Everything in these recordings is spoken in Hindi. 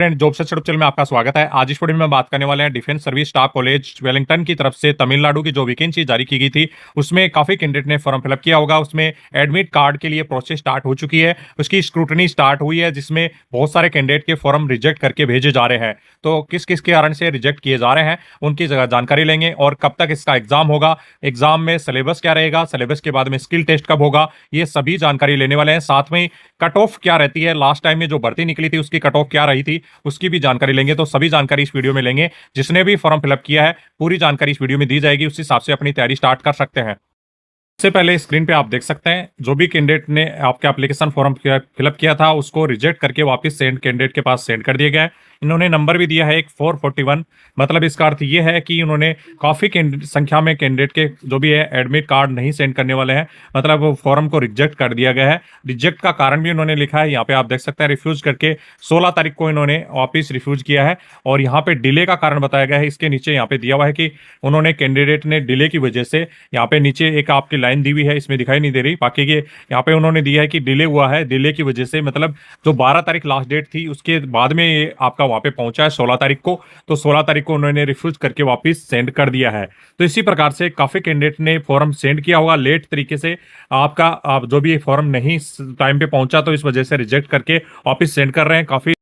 Friend, job search YouTube channel में आपका स्वागत है। आज इस वीडियो में बात करने वाले हैं defence service staff college Wellington की तरफ से तमिलनाडु की जो वैकेंसी जारी की गई थी, उसमें काफी कैंडिडेट ने फॉर्म फिलअप किया होगा। उसमें एडमिट कार्ड के लिए प्रोसेस स्टार्ट हो चुकी है, उसकी स्क्रूटनी स्टार्ट हुई है, जिसमें बहुत सारे कैंडिडेट के फॉर्म रिजेक्ट करके भेजे जा रहे हैं। तो किस किस के कारण से रिजेक्ट किए जा रहे हैं उनकी जानकारी लेंगे, और कब तक इसका एग्जाम होगा, एग्जाम में सिलेबस क्या रहेगा, सिलेबस के बाद में स्किल टेस्ट कब होगा, ये सभी जानकारी लेने वाले हैं। साथ में कट ऑफ क्या रहती है, लास्ट टाइम में जो भर्ती निकली थी उसकी कट ऑफ क्या रही थी, उसकी भी जानकारी लेंगे। तो सभी जानकारी इस वीडियो में लेंगे। जिसने भी फॉर्म फिलअप किया है पूरी जानकारी इस वीडियो में दी जाएगी, उस हिसाब से अपनी तैयारी स्टार्ट कर सकते हैं। सबसे पहले स्क्रीन पे आप देख सकते हैं, जो भी कैंडिडेट ने आपके एप्लीकेशन फॉर्म फिलअप किया था उसको रिजेक्ट करके वापस सेंड कैंडिडेट के पास सेंड कर दिया गया है। इन्होंने नंबर भी दिया है एक 441। मतलब इसका अर्थ ये है कि इन्होंने काफ़ी संख्या में कैंडिडेट के जो भी है एडमिट कार्ड नहीं सेंड करने वाले हैं, मतलब फॉर्म को रिजेक्ट कर दिया गया है। रिजेक्ट का कारण भी उन्होंने लिखा है, यहाँ पे आप देख सकते हैं रिफ्यूज करके 16 तारीख को इन्होंने वापस रिफ्यूज किया है। और यहाँ पे डिले का कारण बताया गया है, इसके नीचे यहाँ पे दिया हुआ है कि उन्होंने कैंडिडेट ने डिले की वजह से, यहाँ पे नीचे एक आपकी लाइन दी हुई है, इसमें दिखाई नहीं दे रही, बाकी के यहाँ पे उन्होंने दिया है कि डिले हुआ है। डिले की वजह से मतलब जो 12 तारीख लास्ट डेट थी उसके बाद में ये आपका वहाँ पे पहुंचा है 16 तारीख को, तो 16 तारीख को उन्होंने रिफ्यूज करके वापस सेंड कर दिया है। तो इसी प्रकार से काफी कैंडिडेट ने फॉर्म सेंड किया होगा लेट तरीके से। आपका आप जो भी फॉर्म नहीं टाइम पे पहुंचा तो इस वजह से रिजेक्ट करके वापस सेंड कर रहे हैं काफी।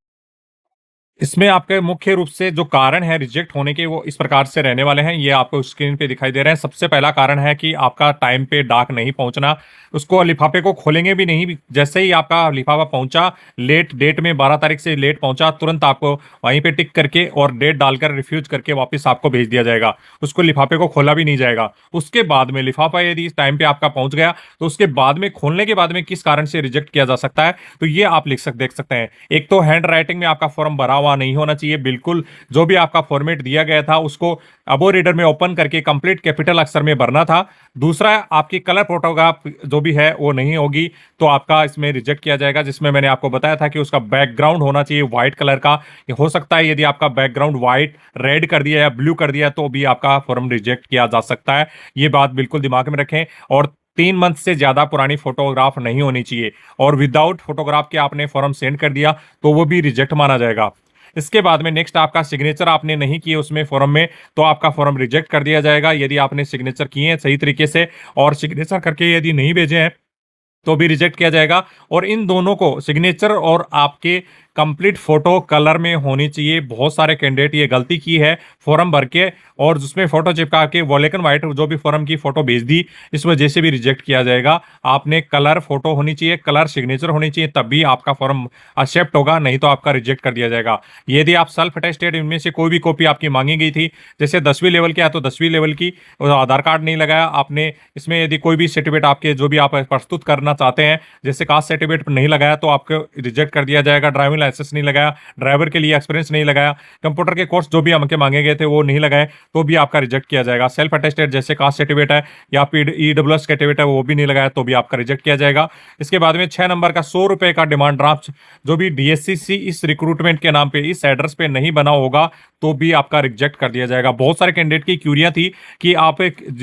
इसमें आपके मुख्य रूप से जो कारण है रिजेक्ट होने के वो इस प्रकार से रहने वाले हैं, ये आपको स्क्रीन पे दिखाई दे रहे हैं। सबसे पहला कारण है कि आपका टाइम पे डाक नहीं पहुंचना, उसको लिफाफे को खोलेंगे भी नहीं, जैसे ही आपका लिफाफा पहुंचा लेट डेट में 12 तारीख से लेट पहुंचा, तुरंत आपको वहीं पे टिक करके और डेट डालकर रिफ्यूज करके वापस आपको भेज दिया जाएगा। उसको लिफाफे को खोला भी नहीं जाएगा। उसके बाद में लिफाफा यदि टाइम पे आपका पहुंच गया तो उसके बाद में खोलने के बाद में किस कारण से रिजेक्ट किया जा सकता है, तो ये आप देख सकते हैं। एक तो हैंड राइटिंग में आपका फॉर्म भरा हुआ नहीं होना चाहिए बिल्कुल, जो भी आपका फॉर्मेट दिया गया था उसको अबो रीडर में ओपन करके कंप्लीट कैपिटल अक्षर में भरना था। दूसरा, आपकी कलर फोटोग्राफ जो भी है वो नहीं होगी तो आपका इसमें रिजेक्ट किया जाएगा, जिसमें मैंने आपको बताया था कि उसका बैकग्राउंड होना चाहिए व्हाइट कलर का। ये हो सकता है यदि आपका बैकग्राउंड व्हाइट रेड कर दिया या ब्लू कर दिया तो भी आपका फॉर्म रिजेक्ट किया जा सकता है। ये बात बिल्कुल दिमाग में रखें। और 3 मंथ से ज्यादा पुरानी फोटोग्राफ नहीं होनी चाहिए, और विदाउट फोटोग्राफ के आपने फॉर्म सेंड कर दिया तो वो भी रिजेक्ट माना जाएगा। इसके बाद में नेक्स्ट, आपका सिग्नेचर आपने नहीं किए उसमें फॉर्म में तो आपका फॉर्म रिजेक्ट कर दिया जाएगा। यदि आपने सिग्नेचर किए हैं सही तरीके से और सिग्नेचर करके यदि नहीं भेजे हैं तो भी रिजेक्ट किया जाएगा। और इन दोनों को, सिग्नेचर और आपके कंप्लीट फोटो कलर में होनी चाहिए। बहुत सारे कैंडिडेट ये गलती की है फॉर्म भर के और उसमें फोटो चिपका के ब्लैक एंड व्हाइट जो भी फॉर्म की फोटो भेज दी, इस वजह से भी रिजेक्ट किया जाएगा। आपने कलर फोटो होनी चाहिए, कलर सिग्नेचर होनी चाहिए, तब भी आपका फॉर्म एक्सेप्ट होगा, नहीं तो आपका रिजेक्ट कर दिया जाएगा। यदि आप सेल्फ अटेस्टेड इनमें से कोई भी कॉपी आपकी मांगी गई थी, जैसे 10वीं लेवल की है तो 10वीं लेवल की, आधार कार्ड नहीं लगाया आपने, इसमें यदि कोई भी सर्टिफिकेट आपके जो भी आप प्रस्तुत करना चाहते हैं, जैसे कास्ट सर्टिफिकेट नहीं लगाया तो आपको रिजेक्ट कर दिया जाएगा। ड्राइविंग लाइसेंस नहीं लगाया, ड्राइवर के लिए एक्सपीरियंस नहीं लगाया, कंप्यूटर के कोर्स जो भी हमके मांगे गए थे वो नहीं लगाए तो भी आपका रिजेक्ट किया जाएगा। सेल्फ अटेस्टेड जैसे कास्ट सर्टिफिकेट है या ईडब्ल्यूएस सर्टिफिकेट है वो भी नहीं लगाया तो भी आपका रिजेक्ट किया जाएगा। इसके बाद में 6 नंबर का 100 रुपए का डिमांड ड्राफ्ट जो भी डीएससीसी इस रिक्रूटमेंट के नाम पे इस एड्रेस पे नहीं बना होगा तो भी आपका रिजेक्ट कर दिया जाएगा। बहुत सारे कैंडिडेट की क्यूरियां थी कि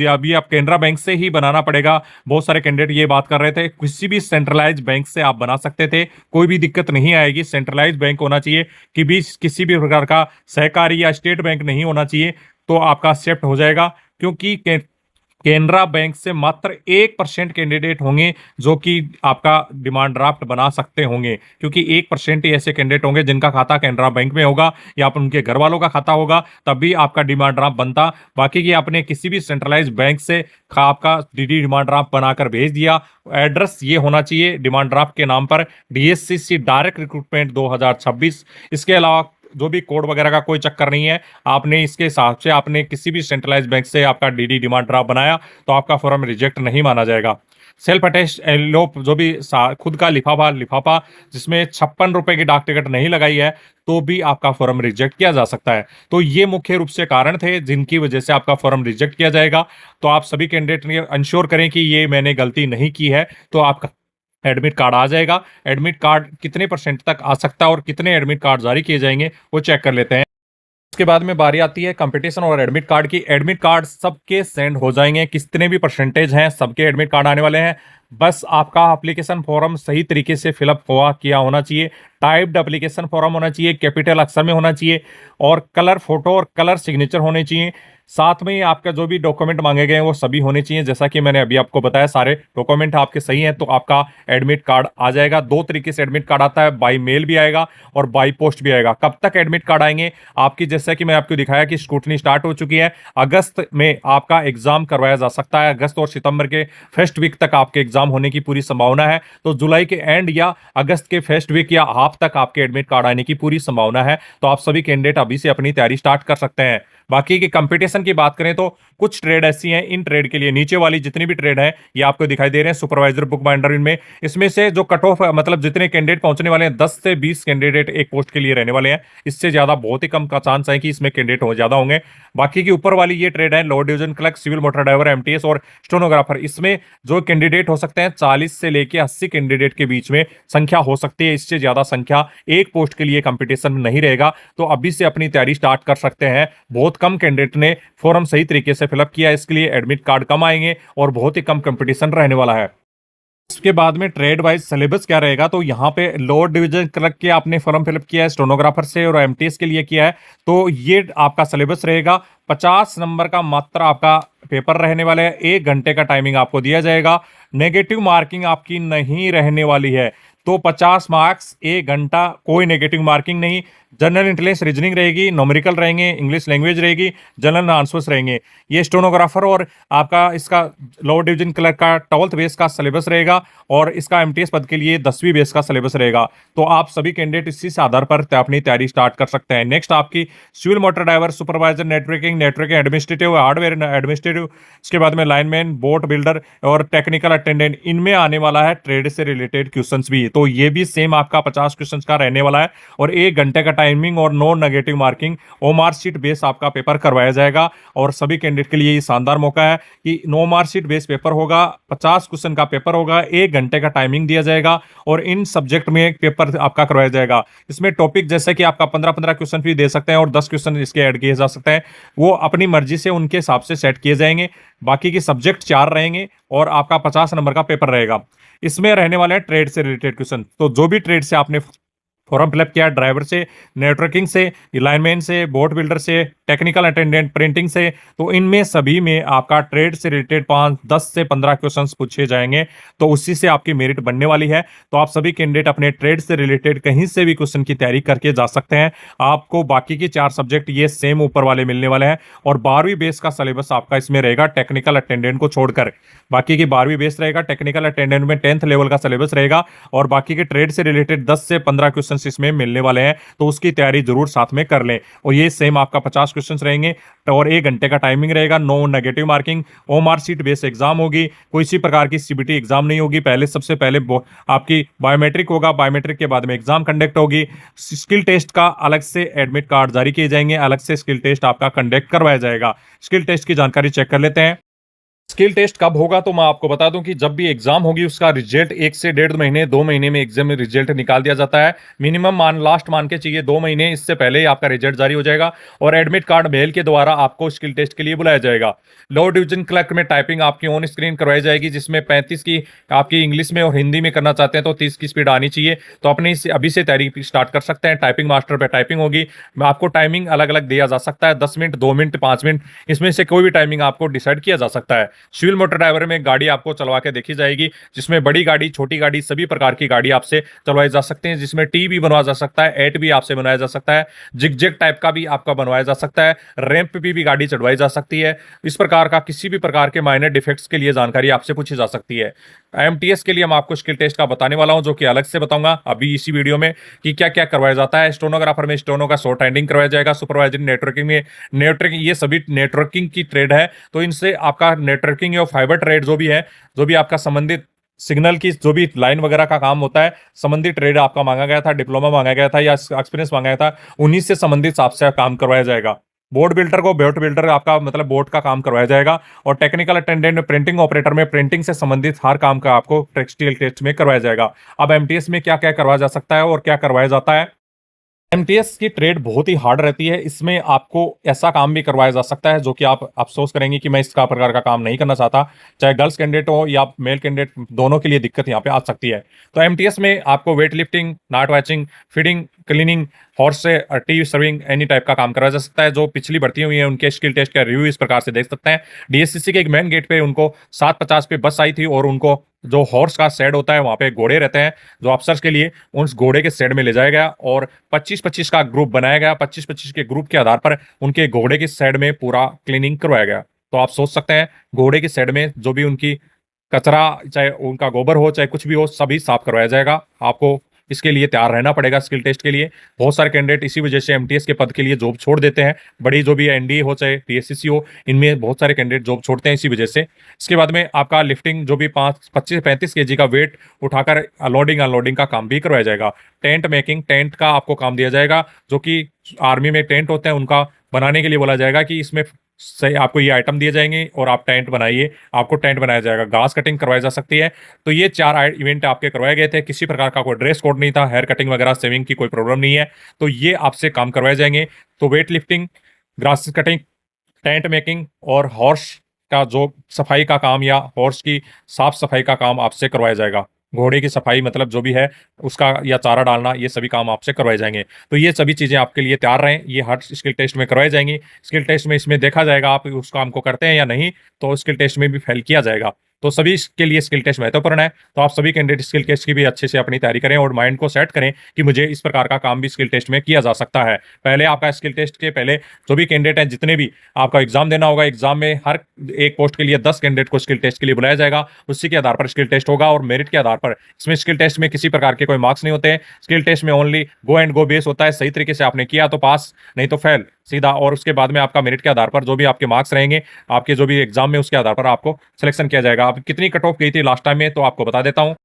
अभी आप केनरा बैंक से ही बनाना पड़ेगा। बहुत सारे कैंडिडेट ये बात कर रहे थे, किसी भी सेंट्रलाइज बैंक से आप बना सकते थे, कोई भी दिक्कत नहीं आएगी। सेंट्रलाइज बैंक होना चाहिए कि भी किसी भी प्रकार का सहकारी या स्टेट बैंक नहीं होना चाहिए तो आपका एक्सेप्ट हो जाएगा। क्योंकि केनरा बैंक से मात्र 1% कैंडिडेट होंगे जो कि आपका डिमांड ड्राफ्ट बना सकते होंगे, क्योंकि 1% ही ऐसे कैंडिडेट होंगे जिनका खाता केनरा बैंक में होगा या उनके घर वालों का खाता होगा, तभी आपका डिमांड ड्राफ्ट बनता। बाकी की आपने किसी भी सेंट्रलाइज बैंक से आपका डीडी डिमांड ड्राफ्ट बनाकर भेज दिया। एड्रेस ये होना चाहिए डिमांड ड्राफ्ट के नाम पर डीएससीसी डायरेक्ट रिक्रूटमेंट 2026। इसके अलावा जो भी कोड वगैरह का कोई चक्कर नहीं है। आपने इसके हिसाब से आपने किसी भी सेंट्रलाइज बैंक से आपका डीडी डिमांड ड्राफ्ट बनाया तो आपका फॉर्म रिजेक्ट नहीं माना जाएगा। सेल्फ अटेस्ट एनवेलप जो भी खुद का लिफाफा लिफाफा जिसमें 56 रुपए की डाक टिकट नहीं लगाई है तो भी आपका फॉर्म रिजेक्ट किया जा सकता है। तो ये मुख्य रूप से कारण थे जिनकी वजह से आपका फॉर्म रिजेक्ट किया जाएगा। तो आप सभी कैंडिडेट इंश्योर करें कि ये मैंने गलती नहीं की है, तो आपका एडमिट कार्ड आ जाएगा। एडमिट कार्ड कितने % तक आ सकता है और कितने एडमिट कार्ड जारी किए जाएंगे वो चेक कर लेते हैं। उसके बाद में बारी आती है कंपटीशन और एडमिट कार्ड की। एडमिट कार्ड सबके सेंड हो जाएंगे, कितने भी % हैं सबके एडमिट कार्ड आने वाले हैं। बस आपका एप्लीकेशन फॉर्म सही तरीके से फिलअप हुआ किया होना चाहिए, टाइप्ड एप्लीकेशन फॉर्म होना चाहिए, कैपिटल अक्षर में होना चाहिए और कलर फोटो और कलर सिग्नेचर होने चाहिए। साथ में ही आपका जो भी डॉक्यूमेंट मांगे गए हैं वो सभी होने चाहिए। जैसा कि मैंने अभी आपको बताया, सारे डॉक्यूमेंट आपके सही हैं तो आपका एडमिट कार्ड आ जाएगा। दो तरीके से एडमिट कार्ड आता है, बाई मेल भी आएगा और बाई पोस्ट भी आएगा। कब तक एडमिट कार्ड आएंगे आपकी, जैसा कि मैं आपको दिखाया कि स्क्रूटनी स्टार्ट हो चुकी है। अगस्त में आपका एग्जाम करवाया जा सकता है, अगस्त और सितंबर के फर्स्ट वीक तक आपके एग्जाम होने की पूरी संभावना है। तो जुलाई के एंड या अगस्त के फर्स्ट वीक या हाफ तक आपके एडमिट कार्ड आने की पूरी संभावना है। तो आप सभी कैंडिडेट अभी से अपनी तैयारी स्टार्ट कर सकते हैं। बाकी की कंपटीशन की बात करें तो कुछ ट्रेड ऐसी हैं, इन ट्रेड के लिए नीचे वाली जितनी भी ट्रेड है ये आपको दिखाई दे रहे हैं, सुपरवाइजर, बुक बाइंडर, इनमें इसमें से जो कट ऑफ मतलब जितने कैंडिडेट पहुंचने वाले हैं 10 से 20 कैंडिडेट एक पोस्ट के लिए रहने वाले हैं। इससे ज्यादा बहुत ही कम का चांस है कि इसमें कैंडिडेट हो ज्यादा होंगे। बाकी की ऊपर वाली ये ट्रेड है, lower division clerk, civil motor driver, MTS और स्टेनोग्राफर। इसमें जो कैंडिडेट हो सकते हैं 40 से लेके 80 कैंडिडेट के बीच में संख्या हो सकती है। इससे ज्यादा संख्या एक पोस्ट के लिए कंपटीशन में नहीं रहेगा। तो अभी से अपनी तैयारी स्टार्ट कर सकते हैं। बहुत कम कैंडिडेट ने फॉर्म सही तरीके से फिलअप किया, इसके लिए एडमिट कार्ड कम आएंगे और बहुत ही कम कंपटीशन रहने वाला है। इसके बाद में ट्रेड वाइज सिलेबस क्या रहेगा, तो यहाँ पे लोअर डिवीजन क्लर्क के आपने फॉर्म फिलअप किया है, स्टेनोग्राफर से और एमटीएस के लिए किया है, तो ये आपका सिलेबस रहेगा। 50 नंबर का मात्र आपका पेपर रहने वाला है, 1 घंटे का टाइमिंग आपको दिया जाएगा। नेगेटिव मार्किंग आपकी नहीं रहने वाली है, तो 50 मार्क्स 1 घंटा, कोई नेगेटिव मार्किंग नहीं। जनरल इंटेलिजेंस रीजनिंग रहेगी, न्यूमेरिकल रहेंगे, इंग्लिश लैंग्वेज रहेगी, जनरल आंसर्स रहेंगे। ये स्टेनोग्राफर और आपका इसका लोअर डिवीजन क्लर्क का 12th बेस का सिलेबस रहेगा और इसका एमटीएस पद के लिए 10वीं बेस का सिलेबस रहेगा। तो आप सभी कैंडिडेट इसी से आधार पर अपनी तैयारी स्टार्ट कर सकते हैं। नेक्स्ट आपकी civil motor driver, supervisor, networking administrative, hardware administrative, इसके बाद में लाइनमैन, बोट बिल्डर और टेक्निकल अटेंडेंट, इनमें आने वाला है ट्रेड से रिलेटेड क्वेश्चंस भी। तो ये भी सेम आपका 50 क्वेश्चंस का रहने वाला है और 1 घंटे का टाइमिंग और नो नेगेटिव मार्किंग और मार्कशीट बेस आपका पेपर करवाया जाएगा। और सभी कैंडिडेट के लिए ये शानदार मौका है कि नो मार्कशीट बेस पेपर होगा, 50 क्वेश्चन का पेपर होगा, 1 घंटे का टाइमिंग दिया जाएगा और इन सब्जेक्ट में एक पेपर आपका करवाया जाएगा। इसमें टॉपिक जैसे कि आपका 15-15 क्वेश्चन भी दे सकते हैं और 10 क्वेश्चन इसके ऐड किए जा सकते हैं, वो अपनी मर्जी से उनके हिसाब से सेट किए जाएंगे। बाकी के सब्जेक्ट 4 रहेंगे और आपका 50 नंबर का पेपर रहेगा। इसमें रहने वाले हैं ट्रेड से रिलेटेड क्वेश्चन। तो जो भी ट्रेड से आपने फॉर्म फिलअप किया, ड्राइवर से, नेटवर्किंग से, लाइनमैन से, बोट बिल्डर से, टेक्निकल अटेंडेंट, प्रिंटिंग से, तो इनमें सभी में आपका ट्रेड से रिलेटेड 10 से 15 क्वेश्चंस पूछे जाएंगे। तो उसी से आपकी मेरिट बनने वाली है। तो आप सभी कैंडिडेट अपने ट्रेड से रिलेटेड कहीं से भी क्वेश्चन की तैयारी करके जा सकते हैं। आपको बाकी के 4 सब्जेक्ट ये सेम ऊपर वाले मिलने वाले हैं और 12वीं बेस का सिलेबस आपका इसमें रहेगा, टेक्निकल अटेंडेंट को छोड़कर। बाकी की 12वीं बेस रहेगा, टेक्निकल अटेंडेंट में 10th लेवल का सिलेबस रहेगा और बाकी के ट्रेड से रिलेटेड 10 से 15 क्वेश्चन इसमें मिलने वाले हैं। तो उसकी तैयारी जरूर साथ में कर लें। और ये सेम आपका 50 क्वेश्चंस रहेंगे और 1 घंटे का टाइमिंग रहेगा, no negative marking, OMR sheet based exam होगी, कोई सी प्रकार की सीबीटी एग्जाम नहीं होगी। पहले सबसे पहले आपकी बायोमेट्रिक होगा, बायोमेट्रिक के बाद में एग्जाम कंडक्ट होगी। स्किल टेस्ट का अलग से एडमिट कार्ड जारी किए जाएंगे, अलग से स्किल टेस्ट आपका कंडक्ट करवाया जाएगा। स्किल टेस्ट की जानकारी चेक कर लेते हैं। स्किल टेस्ट कब होगा, तो मैं आपको बता दूं कि जब भी एग्जाम होगी उसका रिजल्ट 1 से 1.5 महीने 2 महीने में एग्जाम में रिजल्ट निकाल दिया जाता है। मिनिमम लास्ट मान के चाहिए 2 महीने, इससे पहले ही आपका रिजल्ट जारी हो जाएगा और एडमिट कार्ड मेल के द्वारा आपको स्किल टेस्ट के लिए बुलाया जाएगा। लोअर डिवीजन क्लर्क में टाइपिंग आपकी ऑन स्क्रीन करवाई जाएगी, जिसमें 35 की आपकी इंग्लिश में और हिंदी में करना चाहते हैं तो 30 की स्पीड आनी चाहिए। तो अपने अभी से तैयारी स्टार्ट कर सकते हैं। टाइपिंग मास्टर पे टाइपिंग होगी, आपको टाइमिंग अलग अलग दिया जा सकता है, 10 मिनट, 2 मिनट, 5 मिनट, इसमें से कोई भी टाइमिंग आपको डिसाइड किया जा सकता है। सिविल मोटर ड्राइवर में गाड़ी आपको चलवा के देखी जाएगी, जिसमें बड़ी गाड़ी, छोटी गाड़ी, सभी प्रकार की गाड़ी आपसे चलवाई जा सकते हैं, जिसमें टी भी बनवाया जा सकता है, एट भी आपसे बनाया जा सकता है, जिगजैग टाइप का भी आपका बनवाया जा सकता है, रैंप पे भी गाड़ी चढ़वाई जा सकती है। इस प्रकार का किसी भी प्रकार के माइनर डिफेक्ट्स के लिए जानकारी आपसे पूछी जा सकती है। एमटीएस के लिए हम आपको स्किल टेस्ट का बताने वाला हूं, जो कि अलग से बताऊंगा अभी इसी वीडियो में कि क्या क्या करवाया जाता है। स्टेनोग्राफर में स्टेनो का शॉर्ट हैंडिंग करवाया जाएगा, सुपरवाइजरी नेटवर्किंग में नेटवर्किंग, ये सभी नेटवर्किंग की ट्रेड है, तो इनसे आपका नेटवर्किंग और फाइबर ट्रेड जो भी है, जो भी आपका संबंधित सिग्नल की जो भी लाइन वगैरह का काम होता है, संबंधित ट्रेड आपका मांगा गया था, डिप्लोमा मांगा गया था या एक्सपीरियंस मांगा गया था, उन्हीं से संबंधित आपसे काम करवाया जाएगा। बोर्ड बिल्डर को बोट बिल्डर आपका मतलब बोर्ड का काम करवाया जाएगा और टेक्निकल अटेंडेंट प्रिंटिंग ऑपरेटर में प्रिंटिंग से संबंधित हर काम का आपको टेक्सटाइल टेस्ट में करवाया जाएगा। अब एमटीएस में क्या क्या करवाया जा सकता है और क्या करवाया जाता है, एमटीएस की ट्रेड बहुत ही हार्ड रहती है। इसमें आपको ऐसा काम भी करवाया जा सकता है जो कि आप अफ़सोस करेंगे कि मैं इस का प्रकार का काम नहीं करना चाहता। चाहे गर्ल्स कैंडिडेट हो या मेल कैंडिडेट, दोनों के लिए दिक्कत यहाँ पे आ सकती है। तो एमटीएस में आपको वेट लिफ्टिंग, नाट वॉचिंग, फीडिंग, क्लीनिंग, हॉर्स से टी सर्विंग, एनी टाइप का काम कराया जा सकता है। जो पिछली भर्ती हुई है उनके स्किल टेस्ट का रिव्यू इस प्रकार से देख सकते हैं। डीएससीसी के एक मेन गेट पे उनको 7:50 पे बस आई थी और उनको जो हॉर्स का शेड होता है वहाँ पे घोड़े रहते हैं जो अफसर्स के लिए, उस घोड़े के शेड में ले जाया गया और 25-25 का ग्रुप बनाया गया। 25-25 के ग्रुप के आधार पर उनके घोड़े के शेड में पूरा क्लीनिंग करवाया गया। तो आप सोच सकते हैं घोड़े के शेड में जो भी उनकी कचरा, चाहे उनका गोबर हो चाहे कुछ भी हो, सभी साफ करवाया जाएगा। आपको इसके लिए तैयार रहना पड़ेगा स्किल टेस्ट के लिए। बहुत सारे कैंडिडेट इसी वजह से एमटीएस के पद के लिए जॉब छोड़ देते हैं। बड़ी जो भी एनडीए हो चाहे टीएससीसी हो, इनमें बहुत सारे कैंडिडेट जॉब छोड़ते हैं इसी वजह से। इसके बाद में आपका लिफ्टिंग जो भी 25-35 केजी का वेट उठाकर लोडिंग अनलोडिंग का काम भी करवाया जाएगा। टेंट मेकिंग, टेंट का आपको काम दिया जाएगा जो कि आर्मी में टेंट होते हैं उनका बनाने के लिए बोला जाएगा कि इसमें सही आपको ये आइटम दिए जाएंगे और आप टेंट बनाइए, आपको टेंट बनाया जाएगा। घास कटिंग करवाई जा सकती है। तो ये 4 इवेंट आपके करवाए गए थे। किसी प्रकार का कोई ड्रेस कोड नहीं था, हेयर कटिंग वगैरह सेविंग की कोई प्रॉब्लम नहीं है। तो ये आपसे काम करवाए जाएंगे। तो weight lifting, grass cutting, tent making और हॉर्स का जो सफाई का काम या हॉर्स की साफ सफाई का काम आपसे करवाया जाएगा। घोड़े की सफाई मतलब जो भी है उसका, या चारा डालना, ये सभी काम आपसे करवाए जाएंगे। तो ये सभी चीज़ें आपके लिए तैयार रहें। ये हर स्किल टेस्ट में करवाई जाएंगी। स्किल टेस्ट में इसमें देखा जाएगा आप उस काम को करते हैं या नहीं, तो स्किल टेस्ट में भी फेल किया जाएगा। तो सभी के लिए स्किल टेस्ट महत्वपूर्ण है। तो आप सभी कैंडिडेट स्किल टेस्ट की भी अच्छे से अपनी तैयारी करें और माइंड को सेट करें कि मुझे इस प्रकार का काम भी स्किल टेस्ट में किया जा सकता है। पहले आपका स्किल टेस्ट के पहले जो भी कैंडिडेट हैं, जितने भी आपका एग्जाम देना होगा, एग्जाम में हर एक पोस्ट के लिए 10 कैंडिडेट को स्किल टेस्ट के लिए बुलाया जाएगा। उसी के आधार पर स्किल टेस्ट होगा और मेरिट के आधार पर। इसमें स्किल टेस्ट में किसी प्रकार के कोई मार्क्स नहीं होते हैं। स्किल टेस्ट में only go and go base होता है। सही तरीके से आपने किया तो पास, नहीं तो फेल सीधा। और उसके बाद में आपका मेरिट के आधार पर जो भी आपके मार्क्स रहेंगे आपके जो भी एग्जाम में, उसके आधार पर आपको सिलेक्शन किया जाएगा। आप कितनी कट ऑफ गई थी लास्ट टाइम में, तो आपको बता देता हूँ।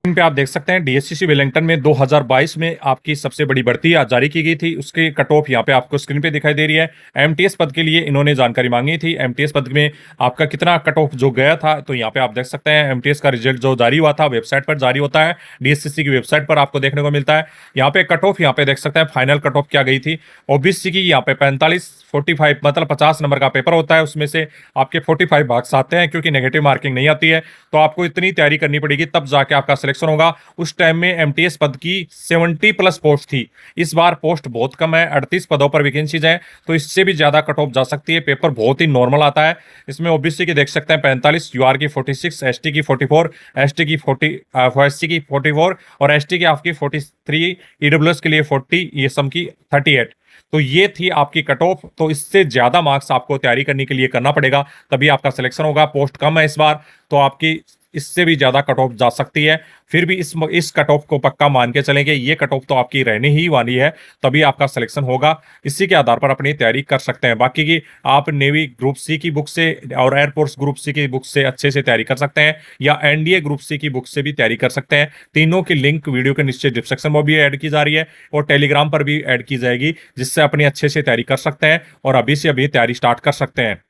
स्क्रीन पे आप देख सकते हैं डीएससीसी वेलिंगटन में 2022 में आपकी सबसे बड़ी भर्ती आज जारी की गई थी। उसकी कट ऑफ यहाँ पे आपको स्क्रीन पे दिखाई दे रही है। एमटीएस पद के लिए इन्होंने जानकारी मांगी थी। एमटीएस पद में आपका कितना कट ऑफ जो गया था, तो यहाँ पे आप देख सकते हैं एमटीएस का रिजल्ट जो जारी हुआ था वेबसाइट पर जारी होता है। डीएससीसी की वेबसाइट पर आपको देखने को मिलता है। यहाँ पे कट ऑफ यहाँ पे देख सकते हैं फाइनल कट ऑफ क्या गई थी। ओबीसी की यहाँ पे 45 मतलब 50 नंबर का पेपर होता है, उसमें से आपके 45 मार्क्स आते हैं क्योंकि नेगेटिव मार्किंग नहीं आती है। तो आपको इतनी तैयारी करनी पड़ेगी तब जाके आपका सिलेक्शन होगा। उस टाइम में एमटीएस पद की 70+ पोस्ट थी। इस बार पोस्ट बहुत कम है, 38 पदों पर वैकेंसीज हैं। तो इससे भी ज्यादा कट ऑफ जा सकती है। पेपर बहुत ही नॉर्मल आता है। इसमें ओबीसी की देख सकते हैं 45, यूआर की 46, एसटी की 44, एसटी की 40, एससी की 44 और एसटी की आपकी 43, ईडब्ल्यूएस के लिए 40, ये सम की 38। तो ये थी आपकी कट ऑफ। तो इससे ज्यादा मार्क्स आपको तैयारी करने के लिए करना पड़ेगा, तभी आपका सिलेक्शन होगा। पोस्ट कम है इस बार, तो आपकी इससे भी ज्यादा कट ऑफ जा सकती है। फिर भी इस कट ऑफ को पक्का मान के चलेंगे, ये कट ऑफ तो आपकी रहने ही वाली है, तभी आपका सिलेक्शन होगा। इसी के आधार पर अपनी तैयारी कर सकते हैं। बाकी की आप नेवी ग्रुप सी की बुक से और एयरफोर्स ग्रुप सी की बुक से अच्छे से तैयारी कर सकते हैं, या एनडीए ग्रुप सी की बुक से भी तैयारी कर सकते हैं। तीनों की लिंक वीडियो के नीचे डिस्क्रिप्शन में भी ऐड की जा रही है और टेलीग्राम पर भी ऐड की जाएगी, जिससे अपनी अच्छे से तैयारी कर सकते हैं और अभी से अभी तैयारी स्टार्ट कर सकते हैं।